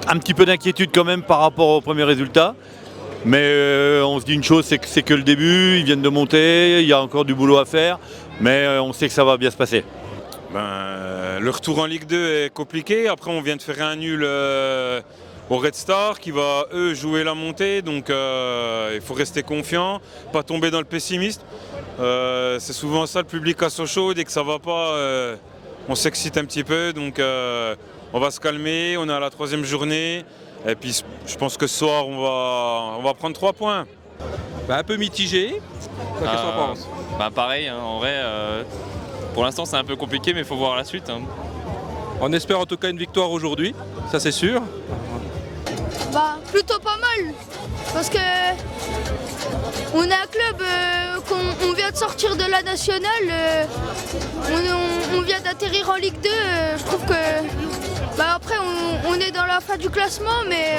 Un petit peu d'inquiétude quand même par rapport au premier résultat. Mais on se dit une chose, c'est que c'est que le début, ils viennent de monter, il y a encore du boulot à faire, mais on sait que ça va bien se passer. Le retour en Ligue 2 est compliqué. Après, on vient de faire un nul au Red Star qui va, eux, jouer la montée. Donc, il faut rester confiant, pas tomber dans le pessimisme. C'est souvent ça le public à Sochaux. Dès que ça va pas, on s'excite un petit peu. Donc, on va se calmer. On est à la 3e journée. Et puis, je pense que ce soir, on va prendre 3 points. Un peu mitigé. Qu'est-ce que tu en penses? Pareil, hein, en vrai, pour l'instant c'est un peu compliqué, mais il faut voir la suite. Hein. On espère en tout cas une victoire aujourd'hui, ça c'est sûr. Plutôt pas mal, parce que on est un club qu'on vient de sortir de la nationale, on vient d'atterrir en Ligue 2, je trouve que après on est dans la fin du classement, mais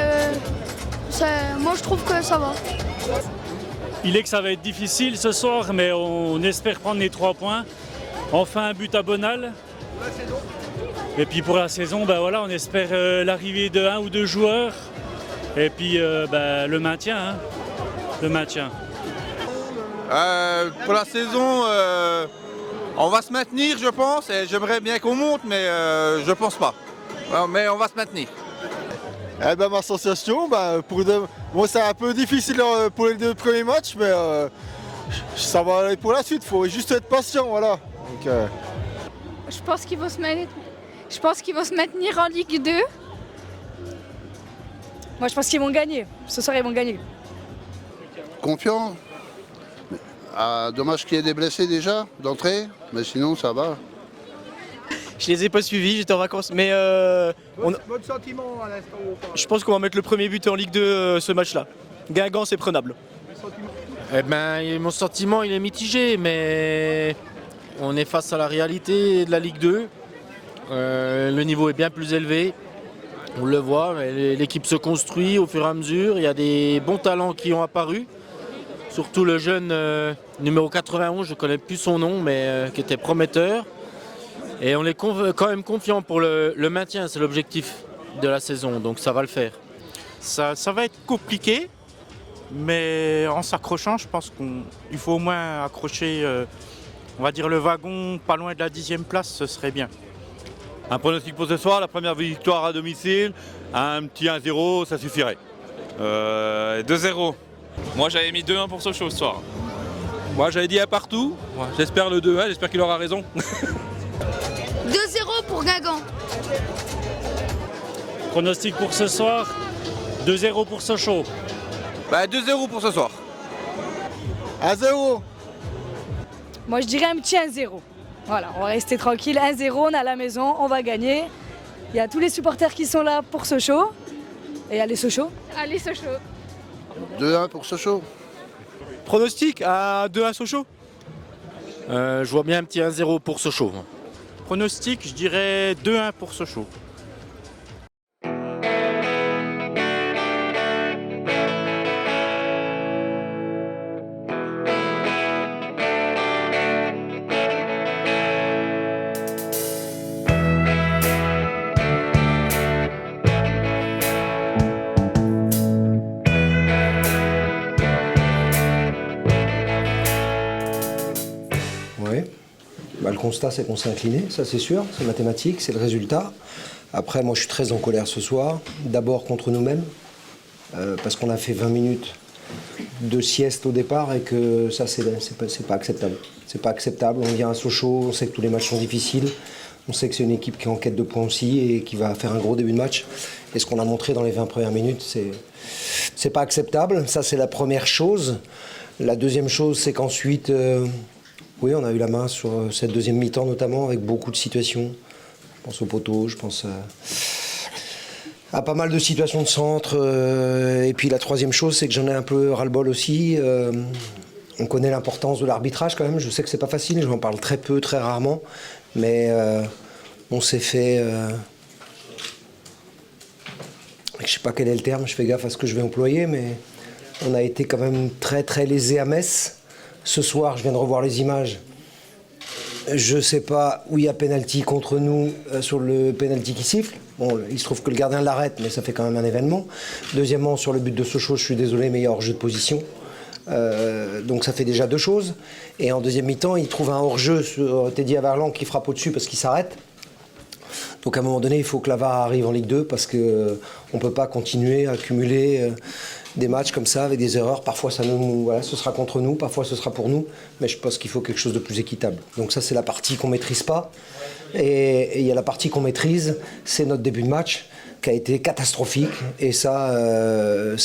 moi je trouve que ça va. Il est que ça va être difficile ce soir, mais on espère prendre les 3 points. Enfin un but à Bonal. Et puis pour la saison, on espère l'arrivée de 1 ou 2 joueurs. Et puis le maintien. Hein. Le maintien. Pour la saison, on va se maintenir, je pense. Et j'aimerais bien qu'on monte, mais je pense pas. Mais on va se maintenir. Ma sensation, moi c'est un peu difficile pour les 2 premiers matchs, mais ça va aller pour la suite. Il faut juste être patient, voilà. Donc, Je pense qu'ils vont se maintenir en Ligue 2. Moi je pense qu'ils vont gagner. Ce soir ils vont gagner. Confiant. Dommage qu'il y ait des blessés déjà d'entrée, mais sinon ça va. Je les ai pas suivis, j'étais en vacances, mais votre sentiment à l'instant? je pense qu'on va mettre le premier but en Ligue 2 ce match-là. Guingamp, c'est prenable. Mon sentiment il est mitigé, mais on est face à la réalité de la Ligue 2. Le niveau est bien plus élevé, on le voit, l'équipe se construit au fur et à mesure, il y a des bons talents qui ont apparu. Surtout le jeune numéro 91, je ne connais plus son nom, mais qui était prometteur. Et on est quand même confiant pour le maintien, c'est l'objectif de la saison, donc ça va le faire. Ça va être compliqué, mais en s'accrochant, je pense qu'il faut au moins accrocher, on va dire, le wagon pas loin de la 10e place, ce serait bien. Un pronostic pour ce soir, la première victoire à domicile, un petit 1-0, ça suffirait. 2-0. Moi j'avais mis 2-1 pour Sochaux ce soir. Moi j'avais dit à partout, j'espère le 2-1, j'espère qu'il aura raison. 2-0 pour Guingamp. Pronostic pour ce soir, 2-0 pour Sochaux. 2-0 pour ce soir. 1-0. Moi je dirais un petit 1-0. Voilà, on va rester tranquille, 1-0, on est à la maison, on va gagner. Il y a tous les supporters qui sont là pour Sochaux. Et allez Sochaux. Allez Sochaux. 2-1 pour Sochaux. Pronostic à 2-1 Sochaux. Je vois bien un petit 1-0 pour Sochaux. Pronostic, je dirais 2-1 pour Sochaux. Le constat, c'est qu'on s'est incliné, ça c'est sûr, c'est mathématique, c'est le résultat. Après, moi je suis très en colère ce soir, d'abord contre nous-mêmes, parce qu'on a fait 20 minutes de sieste au départ et que ça c'est pas acceptable. C'est pas acceptable, on vient à Sochaux, on sait que tous les matchs sont difficiles, on sait que c'est une équipe qui est en quête de points aussi et qui va faire un gros début de match. Et ce qu'on a montré dans les 20 premières minutes, c'est pas acceptable, ça c'est la première chose. La deuxième chose, c'est qu'ensuite... oui, on a eu la main sur cette deuxième mi-temps notamment avec beaucoup de situations. Je pense au poteau, je pense à pas mal de situations de centre. Et puis la troisième chose, c'est que j'en ai un peu ras-le-bol aussi. On connaît l'importance de l'arbitrage quand même. Je sais que c'est pas facile, j'en parle très peu, très rarement. Mais on s'est fait... je sais pas quel est le terme, je fais gaffe à ce que je vais employer, mais on a été quand même très très lésés à Metz. Ce soir, je viens de revoir les images. Je ne sais pas où il y a pénalty contre nous sur le pénalty qui siffle. Bon, il se trouve que le gardien l'arrête, mais ça fait quand même un événement. Deuxièmement, sur le but de Sochaux, je suis désolé, mais il y a hors-jeu de position. Donc ça fait déjà 2 choses. Et en deuxième mi-temps, il trouve un hors-jeu sur Teddy Avarlan qui frappe au-dessus parce qu'il s'arrête. Donc à un moment donné, il faut que la VAR arrive en Ligue 2 parce qu'on ne peut pas continuer à accumuler des matchs comme ça avec des erreurs. Parfois, ce sera contre nous, parfois ce sera pour nous. Mais je pense qu'il faut quelque chose de plus équitable. Donc ça, c'est la partie qu'on ne maîtrise pas. Et il y a la partie qu'on maîtrise, c'est notre début de match qui a été catastrophique. Et voilà,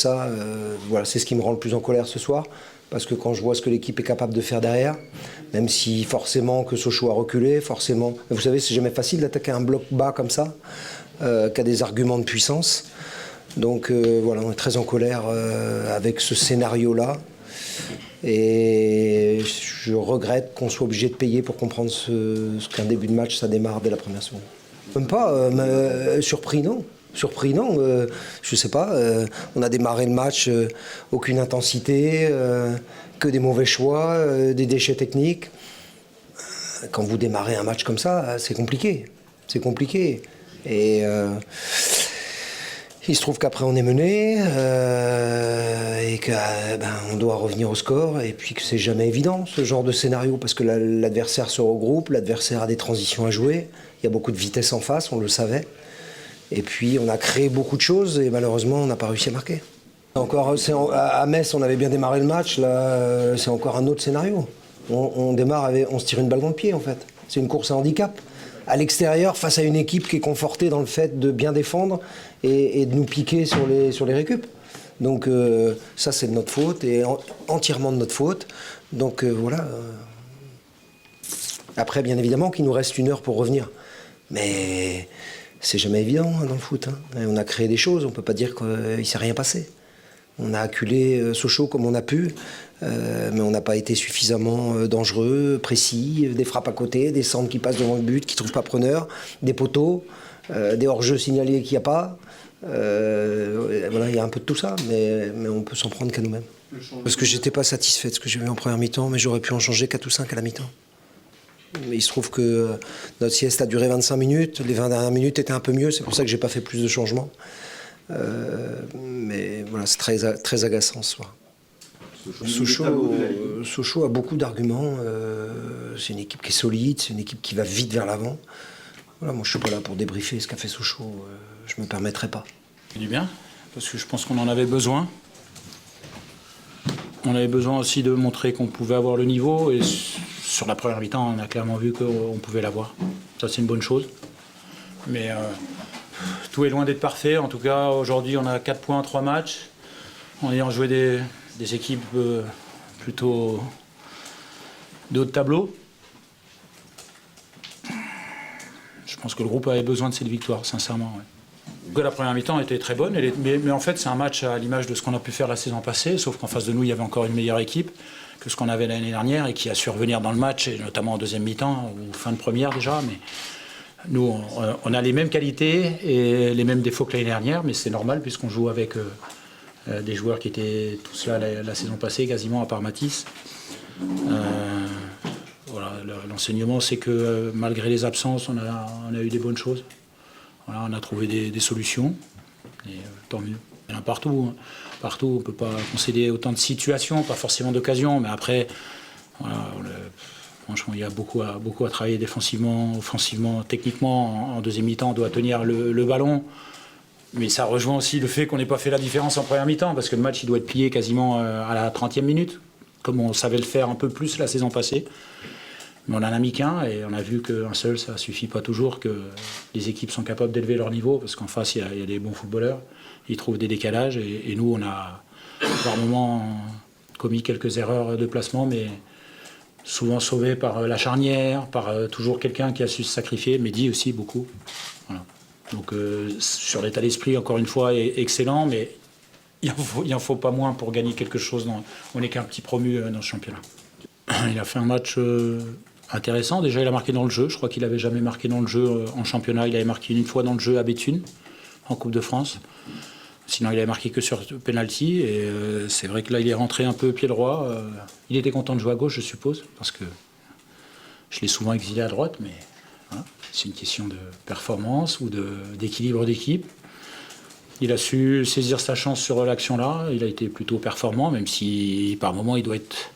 c'est ce qui me rend le plus en colère ce soir. Parce que quand je vois ce que l'équipe est capable de faire derrière, même si forcément que Sochaux a reculé, forcément... Vous savez, c'est jamais facile d'attaquer un bloc bas comme ça, qui a des arguments de puissance. Donc voilà, on est très en colère avec ce scénario-là. Et je regrette qu'on soit obligé de payer pour comprendre ce qu'un début de match, ça démarre dès la première seconde. Même pas, surpris non. Surpris, non. Je sais pas. On a démarré le match, aucune intensité, que des mauvais choix, des déchets techniques. Quand vous démarrez un match comme ça, c'est compliqué. C'est compliqué. Et il se trouve qu'après on est mené et qu'on doit revenir au score et puis que c'est jamais évident ce genre de scénario parce que l'adversaire se regroupe, l'adversaire a des transitions à jouer, il y a beaucoup de vitesse en face, on le savait. Et puis on a créé beaucoup de choses et malheureusement on n'a pas réussi à marquer. Encore, à Metz on avait bien démarré le match, là c'est encore un autre scénario. On démarre, on se tire une balle dans le pied en fait. C'est une course à handicap. À l'extérieur, face à une équipe qui est confortée dans le fait de bien défendre et de nous piquer sur les récup. Donc ça c'est de notre faute et entièrement de notre faute. Donc voilà. Après bien évidemment qu'il nous reste 1 heure pour revenir. Mais c'est jamais évident dans le foot. Et on a créé des choses, on ne peut pas dire qu'il ne s'est rien passé. On a acculé Sochaux comme on a pu, mais on n'a pas été suffisamment dangereux, précis, des frappes à côté, des centres qui passent devant le but, qui ne trouvent pas preneur, des poteaux, des hors-jeux signalés qu'il n'y a pas. Voilà, il y a un peu de tout ça, mais on peut s'en prendre qu'à nous-mêmes. Parce que j'étais pas satisfait de ce que j'ai vu en première mi-temps, mais j'aurais pu en changer 4 ou 5 à la mi-temps. Mais il se trouve que notre sieste a duré 25 minutes, les 20 dernières minutes étaient un peu mieux, c'est pour ça que j'ai pas fait plus de changements. Mais voilà, c'est très agaçant ce soir. Sochaux a beaucoup d'arguments, c'est une équipe qui est solide, c'est une équipe qui va vite vers l'avant. Voilà, moi je suis pas là pour débriefer ce qu'a fait Sochaux, je me permettrai pas. Du bien, parce que je pense qu'on en avait besoin. On avait besoin aussi de montrer qu'on pouvait avoir le niveau et sur la première mi-temps, on a clairement vu qu'on pouvait l'avoir. Ça, c'est une bonne chose. Mais tout est loin d'être parfait. En tout cas, aujourd'hui, on a 4 points en 3 matchs. En ayant joué des équipes plutôt de haut de tableau. Je pense que le groupe avait besoin de cette victoire, sincèrement. Ouais. La première mi-temps était très bonne, mais en fait, c'est un match à l'image de ce qu'on a pu faire la saison passée, sauf qu'en face de nous, il y avait encore une meilleure équipe que ce qu'on avait l'année dernière et qui a su revenir dans le match, et notamment en deuxième mi-temps, ou fin de première déjà. Mais nous, on a les mêmes qualités et les mêmes défauts que l'année dernière, mais c'est normal puisqu'on joue avec des joueurs qui étaient tous là la saison passée, quasiment à part Matisse. Voilà, l'enseignement, c'est que malgré les absences, on a eu des bonnes choses. Voilà, on a trouvé des solutions, et tant mieux. Il y en a partout. Partout, on ne peut pas concéder autant de situations, pas forcément d'occasions, mais après, voilà, franchement, il y a beaucoup à travailler défensivement, offensivement, techniquement. En deuxième mi-temps, on doit tenir le ballon. Mais ça rejoint aussi le fait qu'on n'ait pas fait la différence en première mi-temps, parce que le match il doit être plié quasiment à la 30e minute, comme on savait le faire un peu plus la saison passée. Mais on en a mis qu'un, et on a vu qu'un seul, ça ne suffit pas toujours, que les équipes sont capables d'élever leur niveau, parce qu'en face, il y a des bons footballeurs, ils trouvent des décalages, et nous, on a par moments commis quelques erreurs de placement, mais souvent sauvés par la charnière, par toujours quelqu'un qui a su se sacrifier, Mehdi aussi beaucoup. Voilà. Donc sur l'état d'esprit, encore une fois, est excellent, mais il n'en faut pas moins pour gagner quelque chose. On n'est qu'un petit promu dans ce championnat. Il a fait un match intéressant. Déjà, il a marqué dans le jeu. Je crois qu'il n'avait jamais marqué dans le jeu en championnat. Il avait marqué une fois dans le jeu à Béthune, en Coupe de France. Sinon, il avait marqué que sur penalty. Et c'est vrai que là, il est rentré un peu pied droit. Il était content de jouer à gauche, je suppose, parce que Je l'ai souvent exilé à droite, mais voilà, c'est une question de performance ou d'équilibre d'équipe. Il a su saisir sa chance sur l'action-là. Il a été plutôt performant, même si par moments il doit être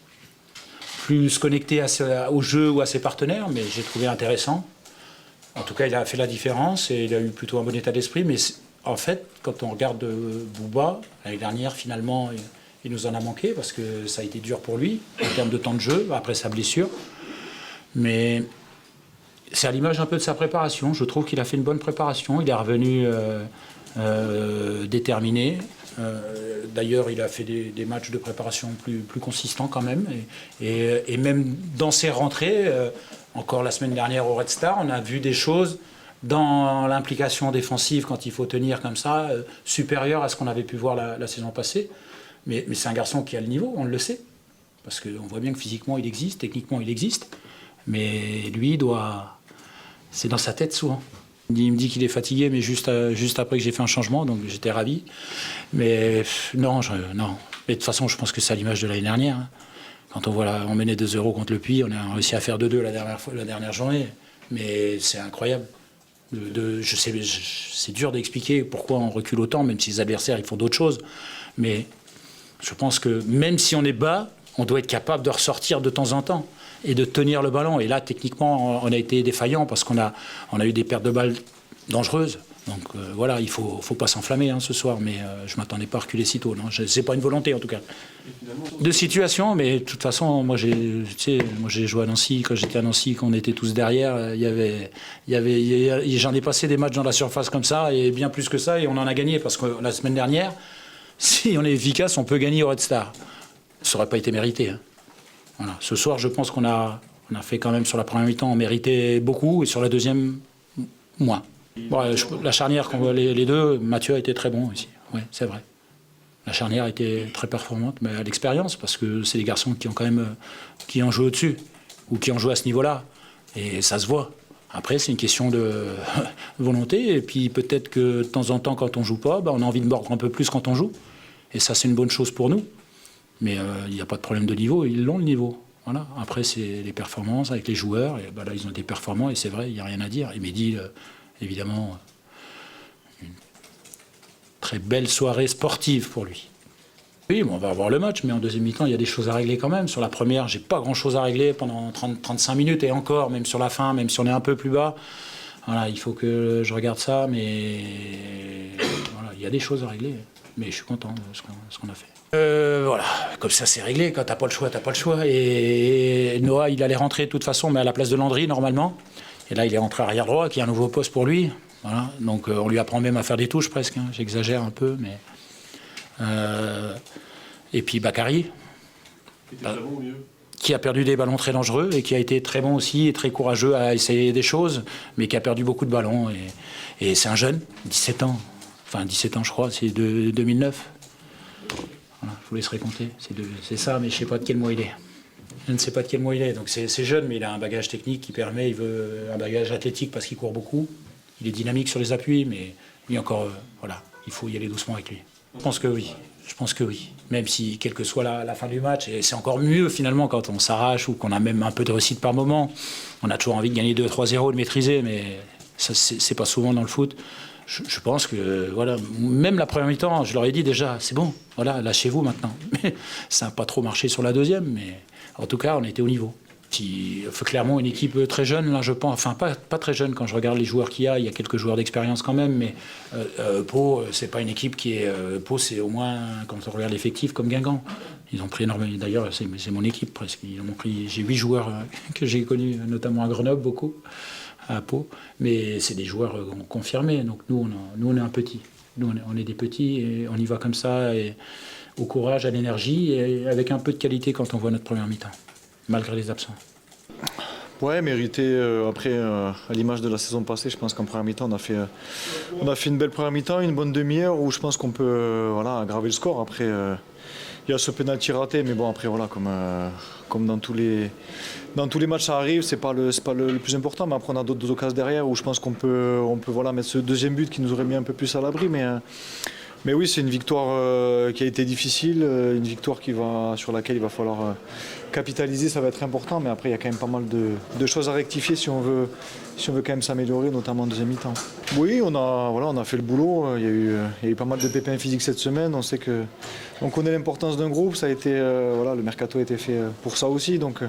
plus connecté au jeu ou à ses partenaires, mais j'ai trouvé intéressant. En tout cas, il a fait la différence et il a eu plutôt un bon état d'esprit. Mais en fait, quand on regarde Bouba, l'année dernière, finalement, il nous en a manqué parce que ça a été dur pour lui en termes de temps de jeu, après sa blessure. Mais c'est à l'image un peu de sa préparation. Je trouve qu'il a fait une bonne préparation. Il est revenu déterminé. D'ailleurs, il a fait des matchs de préparation plus consistants quand même. Et même dans ses rentrées, encore la semaine dernière au Red Star, on a vu des choses dans l'implication défensive quand il faut tenir comme ça, supérieure à ce qu'on avait pu voir la saison passée. Mais c'est un garçon qui a le niveau, on le sait. Parce qu'on voit bien que physiquement il existe, techniquement il existe. Mais lui, c'est dans sa tête souvent. Il me dit qu'il est fatigué, mais juste après que j'ai fait un changement, donc j'étais ravi. Mais non. Mais de toute façon, je pense que c'est à l'image de l'année dernière. Hein. Quand on menait 2-0 contre le Puy, on a réussi à faire 2-2 la dernière journée. Mais c'est incroyable. C'est dur d'expliquer pourquoi on recule autant, même si les adversaires ils font d'autres choses. Mais je pense que même si on est bas, on doit être capable de ressortir de temps en temps et de tenir le ballon. Et là, techniquement, on a été défaillant parce qu'on a eu des pertes de balles dangereuses. Donc voilà, il ne faut pas s'enflammer ce soir, mais je ne m'attendais pas à reculer si tôt. Ce n'est pas une volonté en tout cas. De situation, mais de toute façon, moi j'ai joué à Nancy, quand j'étais à Nancy, quand on était tous derrière, j'en ai passé des matchs dans la surface comme ça, et bien plus que ça, et on en a gagné, parce que la semaine dernière, si on est efficace, on peut gagner au Red Star. Ça n'aurait pas été mérité. Hein. Voilà. Ce soir, je pense qu'on a fait quand même sur la première mi-temps, on méritait beaucoup, et sur la deuxième, moins. Bon, la charnière, les deux, Mathieu a été très bon ici. Oui, c'est vrai. La charnière a été très performante, mais à l'expérience, parce que c'est des garçons qui ont joué au-dessus, ou qui ont joué à ce niveau-là. Et ça se voit. Après, c'est une question de volonté, et puis peut-être que de temps en temps, quand on joue pas, on a envie de mordre un peu plus quand on joue. Et ça, c'est une bonne chose pour nous. Mais il n'y a pas de problème de niveau, ils l'ont le niveau. Voilà. Après, c'est les performances avec les joueurs. Et là, ils ont été performants, et c'est vrai, il n'y a rien à dire. Et Mehdi, évidemment, une très belle soirée sportive pour lui. Oui, on va avoir le match, mais en deuxième mi-temps, il y a des choses à régler quand même. Sur la première, j'ai pas grand-chose à régler pendant 35 minutes, et encore, même sur la fin, même si on est un peu plus bas. Voilà, il faut que je regarde ça, mais voilà, il y a des choses à régler. Mais je suis content de ce qu'on a fait. Voilà, comme ça c'est réglé, quand t'as pas le choix, t'as pas le choix. Et Noah, il allait rentrer de toute façon, mais à la place de Landry, normalement. Et là, il est rentré arrière droit, qui est un nouveau poste pour lui. Voilà. Donc on lui apprend même à faire des touches presque, hein. J'exagère un peu, mais... Et puis Bakary, qui a perdu des ballons très dangereux et qui a été très bon aussi et très courageux à essayer des choses, mais qui a perdu beaucoup de ballons. Et c'est un jeune, 17 ans. Enfin 17 ans je crois, c'est de 2009. Voilà, je vous laisserai compter. C'est ça, mais je ne sais pas de quel mois il est. Je ne sais pas de quel mois il est. Donc c'est jeune, mais il a un bagage technique qui permet, il veut un bagage athlétique parce qu'il court beaucoup. Il est dynamique sur les appuis, mais lui encore, voilà, il faut y aller doucement avec lui. Je pense que oui. Même si, quelle que soit la fin du match, et c'est encore mieux finalement quand on s'arrache ou qu'on a même un peu de réussite par moment. On a toujours envie de gagner 2-3-0, de maîtriser, mais ça, c'est pas souvent dans le foot. Je pense que, voilà, même la première mi-temps, je leur ai dit déjà, c'est bon, voilà, lâchez-vous maintenant. Ça n'a pas trop marché sur la deuxième, mais en tout cas, on était au niveau. Clairement, une équipe très jeune, là, je pense, enfin, pas très jeune quand je regarde les joueurs qu'il y a quelques joueurs d'expérience quand même, mais Pau, c'est pas une équipe qui est. Pau, c'est au moins, quand on regarde l'effectif, comme Guingamp. Ils ont pris énormément. D'ailleurs, c'est mon équipe presque. Ils ont pris. J'ai 8 joueurs que j'ai connus, notamment à Grenoble, beaucoup, à Pau, mais c'est des joueurs confirmés. Donc nous, on est un petit. Nous, on est des petits et on y va comme ça, et au courage, à l'énergie, et avec un peu de qualité quand on voit notre première mi-temps. Malgré les absents. Ouais, mérité. Après, à l'image de la saison passée, je pense qu'en première mi-temps, on a fait une belle première mi-temps, une bonne demi-heure où je pense qu'on peut aggraver le score. Après, il y a ce pénalty raté, mais bon, après, voilà, comme dans tous les matchs, ça arrive, c'est pas le plus important. Mais après, on a d'autres occasions derrière où je pense qu'on peut mettre ce deuxième but qui nous aurait mis un peu plus à l'abri. Mais Mais oui, c'est une victoire qui a été difficile, une victoire sur laquelle il va falloir capitaliser, ça va être important. Mais après, il y a quand même pas mal de choses à rectifier si on veut quand même s'améliorer, notamment en deuxième mi-temps. Oui, on a fait le boulot. Il y a eu pas mal de pépins physiques cette semaine. On connaît l'importance d'un groupe. Ça a été, le mercato a été fait pour ça aussi. Donc,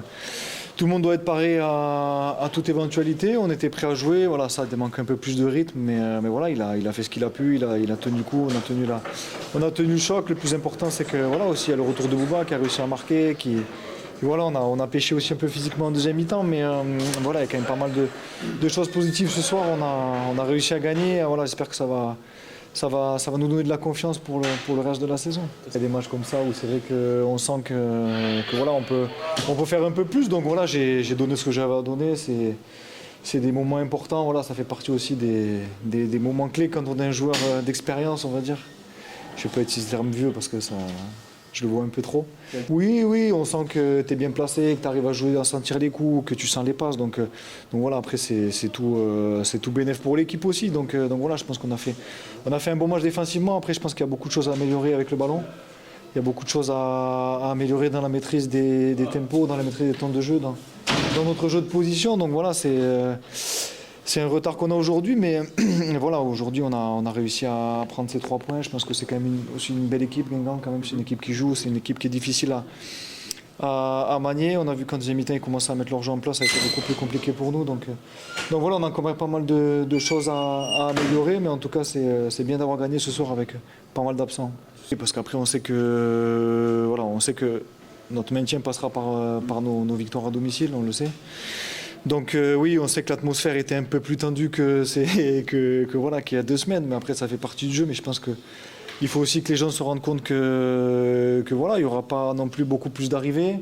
tout le monde doit être paré à toute éventualité. On était prêt à jouer. Voilà, ça manque un peu plus de rythme, mais voilà, il a fait ce qu'il a pu. Il a tenu le coup. On a tenu le choc. Le plus important, c'est que voilà aussi, il y a le retour de Bouba qui a réussi à marquer. Voilà, on a pêché aussi un peu physiquement en deuxième mi-temps, mais voilà, il y a quand même pas mal de choses positives ce soir. On a réussi à gagner. Voilà, j'espère que ça va nous donner de la confiance pour le reste de la saison. Il y a des matchs comme ça où c'est vrai qu'on sent que voilà, on peut faire un peu plus. Donc voilà, j'ai donné ce que j'avais à donner. C'est des moments importants. Voilà, ça fait partie aussi des moments clés quand on est un joueur d'expérience, on va dire. Je ne vais pas utiliser le terme vieux parce que ça, je le vois un peu trop. Oui, on sent que tu es bien placé, que tu arrives à jouer, à sentir les coups, que tu sens les passes. Donc voilà, après c'est tout bénéf pour l'équipe aussi. Donc voilà, je pense qu'on a fait un bon match défensivement. Après, je pense qu'il y a beaucoup de choses à améliorer avec le ballon. Il y a beaucoup de choses à améliorer dans la maîtrise des tempos, dans la maîtrise des temps de jeu, dans notre jeu de position. Donc voilà, c'est un retard qu'on a aujourd'hui, mais voilà, aujourd'hui on a réussi à prendre ces 3 points. Je pense que c'est quand même aussi une belle équipe, Guingamp, quand même. C'est une équipe qui joue, c'est une équipe qui est difficile à manier. On a vu qu'en deuxième mi-temps, ils commençaient à mettre leur jeu en place, ça a été beaucoup plus compliqué pour nous. Donc voilà, on a quand même pas mal de choses à améliorer, mais en tout cas, c'est bien d'avoir gagné ce soir avec pas mal d'absents. Parce qu'après, on sait que notre maintien passera par nos victoires à domicile, on le sait. Donc oui, on sait que l'atmosphère était un peu plus tendue qu'il y a 2 semaines, mais après ça fait partie du jeu. Mais je pense qu'il faut aussi que les gens se rendent compte que voilà, il n'y aura pas non plus beaucoup plus d'arrivées.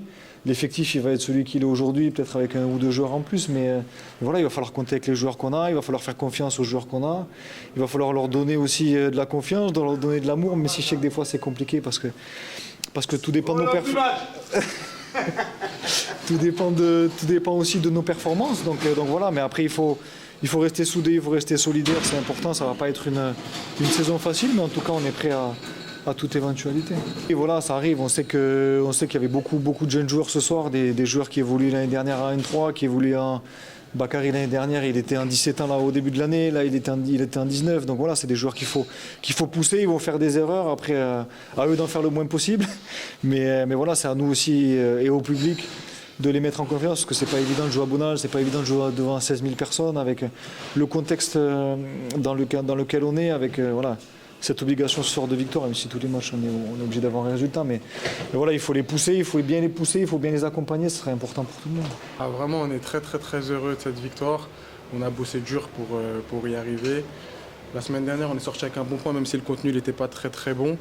L'effectif, il va être celui qu'il est aujourd'hui, peut-être avec 1 ou 2 joueurs en plus, mais voilà, il va falloir compter avec les joueurs qu'on a, il va falloir faire confiance aux joueurs qu'on a, il va falloir leur donner aussi de la confiance, leur donner de l'amour, mais si je sais que des fois c'est compliqué parce que tout dépend de nos performances. Tout dépend aussi de nos performances. Donc voilà, mais après il faut rester soudé, il faut rester solidaire, c'est important. Ça va pas être une saison facile, mais en tout cas on est prêt à toute éventualité. Et voilà, ça arrive. On sait qu'il y avait beaucoup de jeunes joueurs ce soir, des joueurs qui évoluaient l'année dernière à N3, qui évoluaient en Bakary l'année dernière, il était en 17 ans là au début de l'année, là il était en 19. Donc voilà, c'est des joueurs qu'il faut pousser, ils vont faire des erreurs, après à eux d'en faire le moins possible. Mais voilà, c'est à nous aussi et au public de les mettre en confiance, parce que c'est pas évident de jouer à Bonal, c'est pas évident de jouer devant 16 000 personnes, avec le contexte dans lequel on est, avec voilà, cette obligation ce soir de victoire, même si tous les matchs on est obligé d'avoir un résultat, mais voilà, il faut les pousser, il faut bien les pousser, il faut bien les accompagner, ce serait important pour tout le monde. Ah, vraiment, on est très heureux de cette victoire. On a bossé dur pour y arriver. La semaine dernière, on est sorti avec un bon point, même si le contenu n'était pas très bon.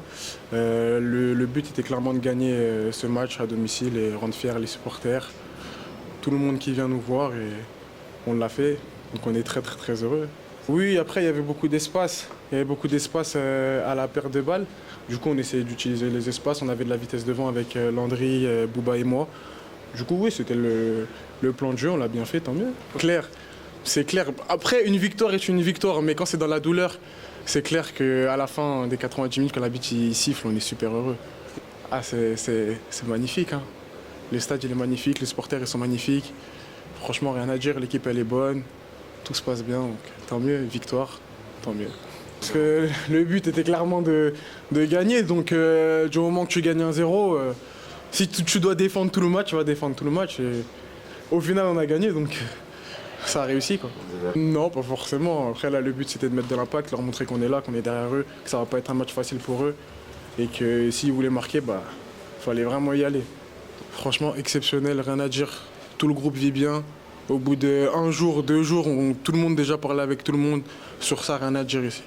Le but était clairement de gagner ce match à domicile et rendre fiers les supporters. Tout le monde qui vient nous voir, et on l'a fait. Donc on est très heureux. Oui, après il y avait beaucoup d'espace. Il y avait beaucoup d'espace à la perte de balles. Du coup, on essayait d'utiliser les espaces. On avait de la vitesse devant avec Landry, Bouba et moi. Du coup, oui, c'était le plan de jeu. On l'a bien fait, tant mieux. Clair. C'est clair. Après, une victoire est une victoire, mais quand c'est dans la douleur, c'est clair qu'à la fin des 90 minutes, quand l'arbitre siffle, on est super heureux. Ah, c'est magnifique. Hein. Le stade, il est magnifique, les supporters, ils sont magnifiques. Franchement, rien à dire, l'équipe, elle est bonne. Tout se passe bien, donc tant mieux, victoire, tant mieux. Parce que le but était clairement de gagner, donc du moment que tu gagnes 1-0, si tu dois défendre tout le match, tu vas défendre tout le match. Et au final, on a gagné, donc ça a réussi, quoi. Non, pas forcément. Après, là, le but, c'était de mettre de l'impact, leur montrer qu'on est là, qu'on est derrière eux, que ça va pas être un match facile pour eux. Et que s'ils voulaient marquer, il fallait vraiment y aller. Franchement, exceptionnel, rien à dire. Tout le groupe vit bien. Au bout d'1 jour, 2 jours, tout le monde déjà parlé avec tout le monde. Sur ça, rien à dire ici.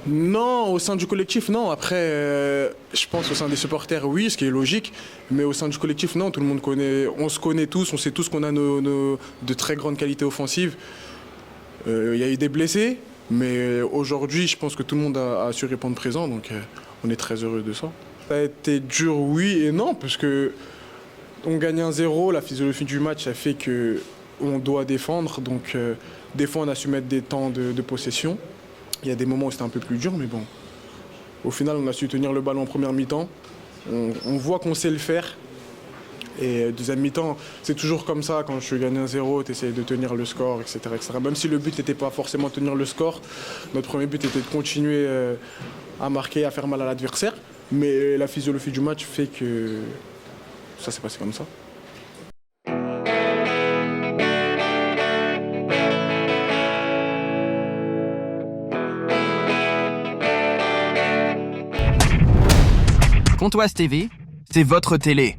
Non, au sein du collectif, non. Après, je pense au sein des supporters, oui, ce qui est logique. Mais au sein du collectif, non. Tout le monde connaît, on se connaît tous, on sait tous qu'on a de très grandes qualités offensives. Il y a eu des blessés, mais aujourd'hui, je pense que tout le monde a su répondre présent. Donc, on est très heureux de ça. Ça a été dur, oui et non, parce que on gagne 1-0. La physiologie du match a fait qu'on doit défendre. Donc, des fois, on a su mettre des temps de possession. Il y a des moments où c'était un peu plus dur, mais bon, Au final, on a su tenir le ballon en première mi-temps. On voit qu'on sait le faire. Et deuxième mi-temps, c'est toujours comme ça, quand je gagne 1-0, tu essaies de tenir le score, etc., etc. Même si le but n'était pas forcément de tenir le score, notre premier but était de continuer à marquer, à faire mal à l'adversaire. Mais la physiologie du match fait que ça s'est passé comme ça. Comtoise TV, c'est votre télé.